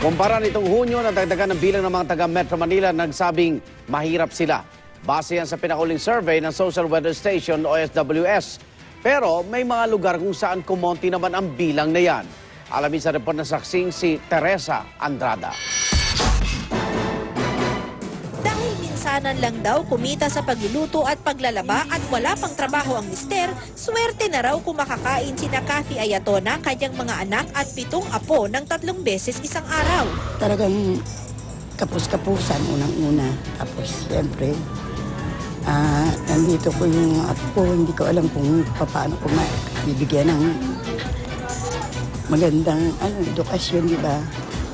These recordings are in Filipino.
Kumpara nitong Hunyo, nadagdagan ng bilang ng mga taga Metro Manila nagsabing mahirap sila. Base yan sa pinakuling survey ng Social Weather Station o SWS. Pero may mga lugar kung saan kumonti naman ang bilang na yan. Alamin sa report ng saksing si Teresa Andrada. Dahil minsanan lang daw kumita sa pagluluto at paglalaba at wala pang trabaho ang mister, swerte na raw kung makakain sina Kathy Ayatona, kanyang mga anak at 7 apo ng 3 beses isang araw. Talagang kapus-kapusan unang-una. Tapos siyempre, nandito ko yung apo ko, hindi ko alam kung paano ko bibigyan ng magandang edukasyon, di ba?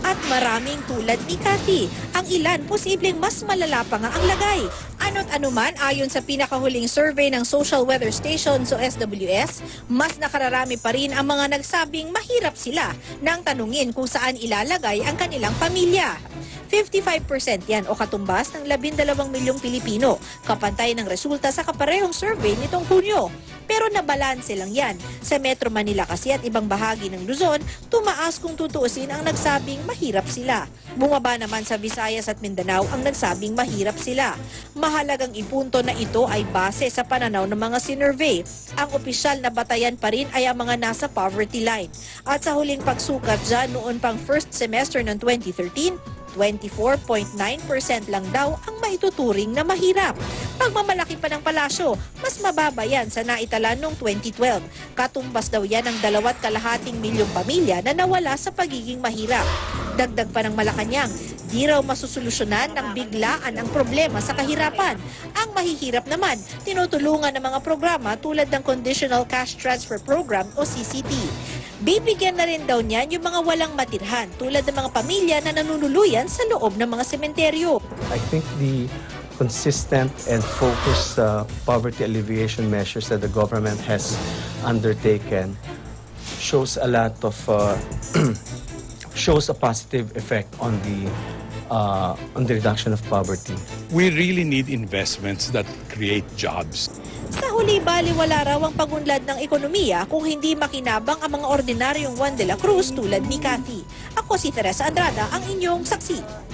At maraming tulad ni Kathy. Ang ilan, posibleng mas malala pa nga ang lagay. Ano't anuman, ayon sa pinakahuling survey ng Social Weather Station o SWS, mas nakararami pa rin ang mga nagsabing mahirap sila nang tanungin kung saan ilalagay ang kanilang pamilya. 55% yan o katumbas ng 12 milyong Pilipino, kapantay ng resulta sa kaparehong survey nitong Hunyo. Pero nabalanse lang yan. Sa Metro Manila kasi at ibang bahagi ng Luzon, tumaas kung tutuusin ang nagsabing mahirap sila. Bumaba naman sa Visayas at Mindanao ang nagsabing mahirap sila. Mahalagang ipunto na ito ay base sa pananaw ng mga sinurvey. Ang opisyal na batayan pa rin ay ang mga nasa poverty line. At sa huling pagsukat dyan noon pang first semester ng 2013, 24.9% lang daw ang maituturing na mahirap. Pagmamalaki pa ng palasyo, mas mababa yan sa naitala noong 2012. Katumbas daw yan ng 2.5 milyong pamilya na nawala sa pagiging mahirap. Dagdag pa ng Malacanang, di raw masusolusyonan ng biglaan ang problema sa kahirapan. Ang mahihirap naman, tinutulungan ng mga programa tulad ng Conditional Cash Transfer Program o CCT. Bibigyan na rin daw niyan yung mga walang matirhan tulad ng mga pamilya na nanunuluyan sa loob ng mga sementeryo. I think the consistent and focused poverty alleviation measures that the government has undertaken shows a lot of shows a positive effect on the reduction of poverty. We really need investments that create jobs. Sa huli, baliwala raw ang pagunlad ng ekonomiya kung hindi makinabang ang mga ordinaryong Juan de la Cruz tulad ni Kathy. Ako si Teresa Andrada, ang inyong saksi.